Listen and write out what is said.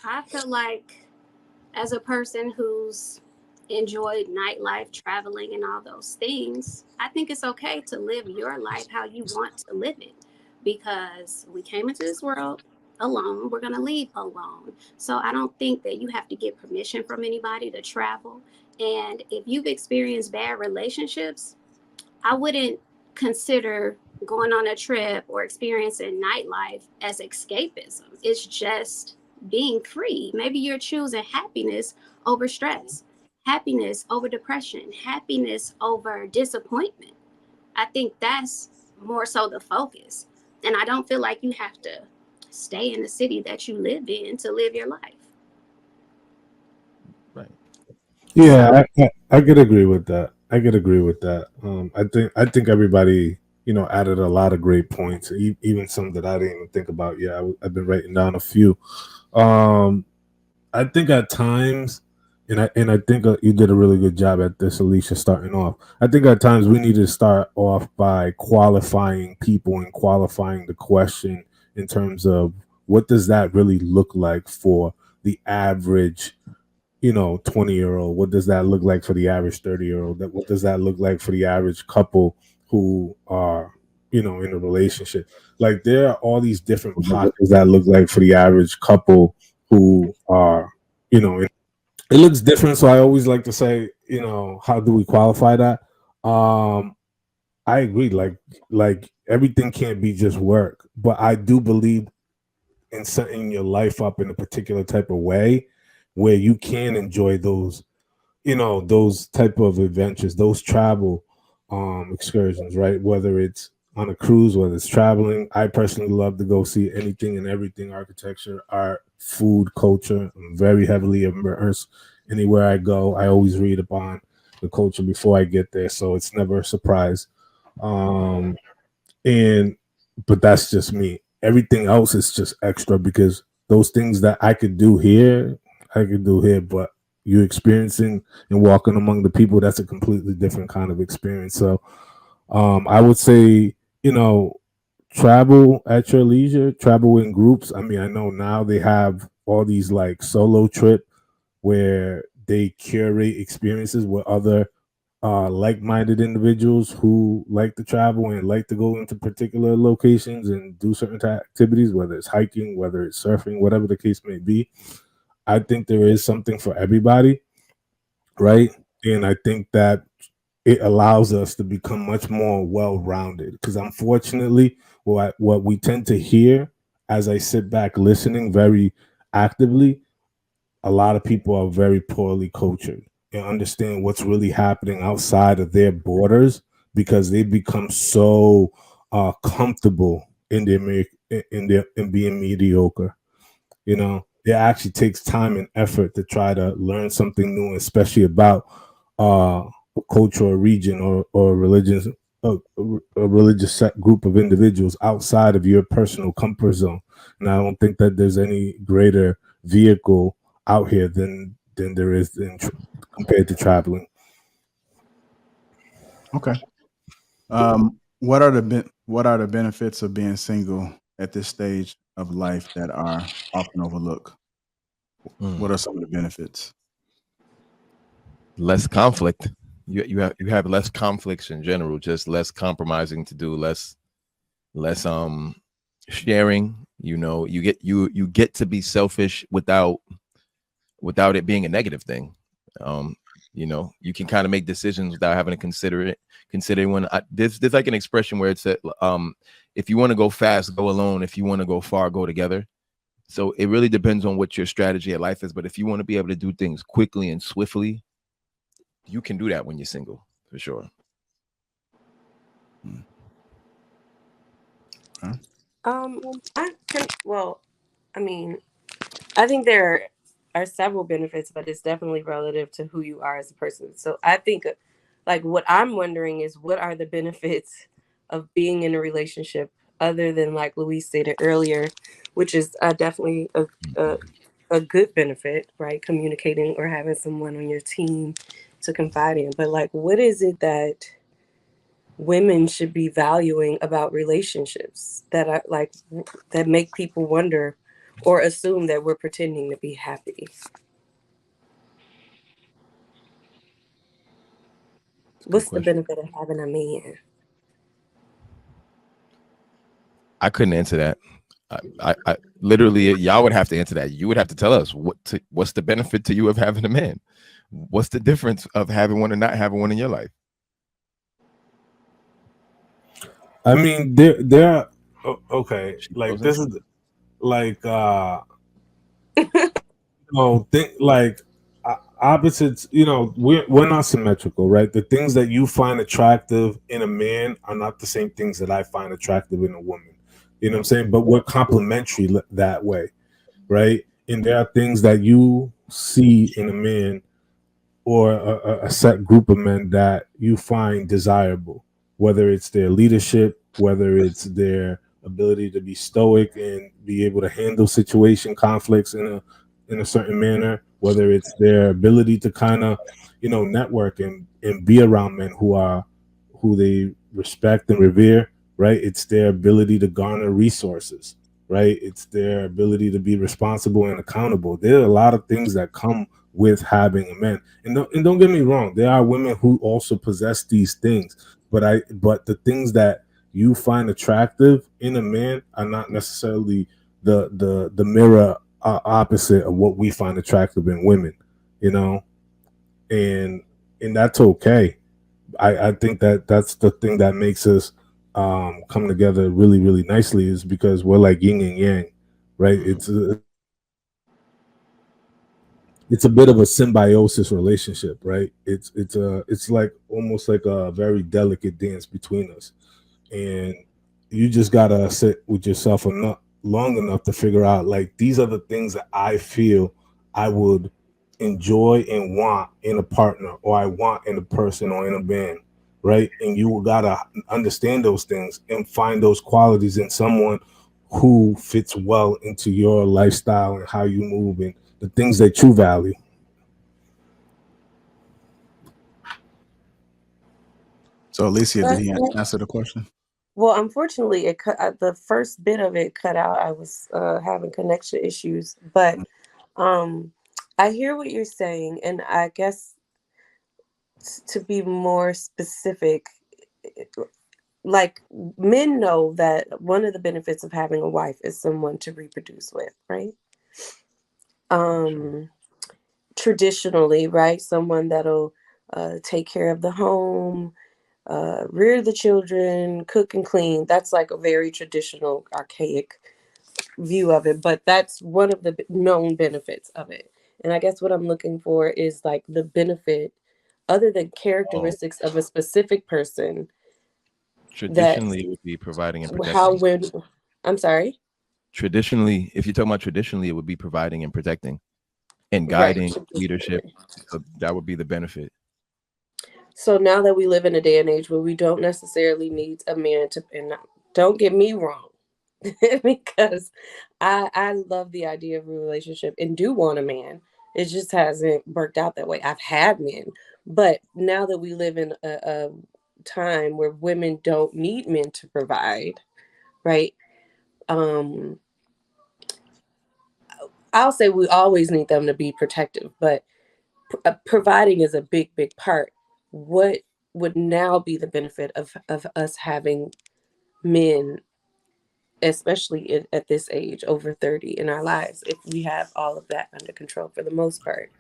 I feel like as a person who's enjoyed nightlife, traveling, and all those things, I think it's okay to live your life how you want to live it because we came into this world alone. We're going to leave alone. So I don't think that you have to get permission from anybody to travel. And if you've experienced bad relationships, I wouldn't consider going on a trip or experiencing nightlife as escapism. It's just being free. Maybe you're choosing happiness over stress, happiness over depression, happiness over disappointment. I think that's more so the focus. And I don't feel like you have to stay in the city that you live in to live your life. Right. Yeah, I could agree with that. I could agree with that. I think everybody, added a lot of great points, even some that I didn't even think about. Yeah, I've been writing down a few. Um, I think at times, and I think you did a really good job at this, Alicia, starting off. I think at times we need to start off by qualifying people and qualifying the question in terms of what does that really look like for the average 20-year-old. What does that look like for the average 30-year-old? What does that look like for the average couple who are in a relationship? Like there are all these different pockets that look like for the average couple who are it looks different. So I always like to say, how do we qualify that? um I agree, like everything can't be just work, but I do believe in setting your life up in a particular type of way where you can enjoy those type of adventures, those travel excursions, right? Whether it's on a cruise, whether it's traveling. I personally love to go see anything and everything: architecture, art, food, culture. I'm very heavily immersed anywhere I go. I always read upon the culture before I get there, so it's never a surprise. um and but that's just me. Everything else is just extra because those things that I could do here, but you experiencing and walking among the people, that's a completely different kind of experience. So I would say, you know, travel at your leisure, travel in groups. I mean, I know now they have all these like solo trip where they curate experiences with other like-minded individuals who like to travel and like to go into particular locations and do certain activities, whether it's hiking, whether it's surfing, whatever the case may be. I think there is something for everybody, right? And I think that it allows us to become much more well-rounded. Because unfortunately, what we tend to hear as I sit back listening very actively, a lot of people are very poorly cultured and understand what's really happening outside of their borders because they become so comfortable in in being mediocre. It actually takes time and effort to try to learn something new, especially about a culture or region or religious a religious set group of individuals outside of your personal comfort zone. And I don't think that there's any greater vehicle out here than there is compared to traveling. Okay. What are the benefits of being single at this stage of life that are often overlooked? Mm. What are some of the benefits? Less conflict. You have less conflicts in general, just less compromising to do, less sharing. You get to be selfish without it being a negative thing. Um, you can kind of make decisions without having to consider when there's like an expression where it's if you want to go fast, go alone. If you want to go far, go together. So it really depends on what your strategy at life is. But if you want to be able to do things quickly and swiftly, you can do that when you're single, for sure. Huh? I can, well, I mean, I think there are several benefits, but it's definitely relative to who you are as a person. So I think, like, what I'm wondering is what are the benefits of being in a relationship other than, like Louise stated earlier, which is definitely a good benefit, right? Communicating or having someone on your team to confide in. But, like, what is it that women should be valuing about relationships that are like that make people wonder or assume that we're pretending to be happy? Good What's the question. benefit of having a man? I couldn't answer that. I literally, y'all would have to answer that. You would have to tell us what's the benefit to you of having a man. What's the difference of having one and not having one in your life? I mean, there are okay. She Like frozen. this is like think like opposites. We're not symmetrical, right? The things that you find attractive in a man are not the same things that I find attractive in a woman. You know what I'm saying? But we're complementary that way, right? And there are things that you see in a man or a set group of men that you find desirable, whether it's their leadership, whether it's their ability to be stoic and be able to handle situation conflicts in a certain manner, whether it's their ability to kind of network and be around men who they respect and revere, right? It's their ability to garner resources, right? It's their ability to be responsible and accountable. There are a lot of things that come with having a man. And don't get me wrong, there are women who also possess these things, but the things that you find attractive in a man are not necessarily the mirror opposite of what we find attractive in women, you know, and and that's okay. I think that that's the thing that makes us come together really really nicely is because we're like yin and yang, right? It's a bit of a symbiosis relationship, right? It's like almost like a very delicate dance between us, and you just gotta sit with yourself enough long enough to figure out like these are the things that I feel I would enjoy and want in a partner, or I want in a person or in a band, right? And you gotta understand those things and find those qualities in someone who fits well into your lifestyle and how you move and the things that you value. So, Alicia, did But, he answer the question? well, unfortunately, it cut the first bit of it cut out. I was having connection issues, but um, I hear what you're saying, and I guess to be more specific, like men know that one of the benefits of having a wife is someone to reproduce with, right? Sure. Um, Traditionally, right, someone that'll take care of the home, rear the children, cook and clean. That's like a very traditional, archaic view of it, but that's one of the known benefits of it. And I guess what I'm looking for is like the benefit other than Oh, characteristics of a specific person that traditionally, it would be providing and how protecting. when I'm sorry, Traditionally, if you're talking about traditionally, it would be providing and protecting and right. guiding leadership. So that would be the benefit. So now that we live in a day and age where we don't necessarily need a man to, and don't get me wrong, because I love the idea of a relationship and do want a man. It just hasn't worked out that way. I've had men, but now that we live in a time where women don't need men to provide, right? Um, I'll say we always need them to be protective, but providing is a big, big part. What would now be the benefit of us having men, especially at this age, over 30 in our lives, if we have all of that under control for the most part?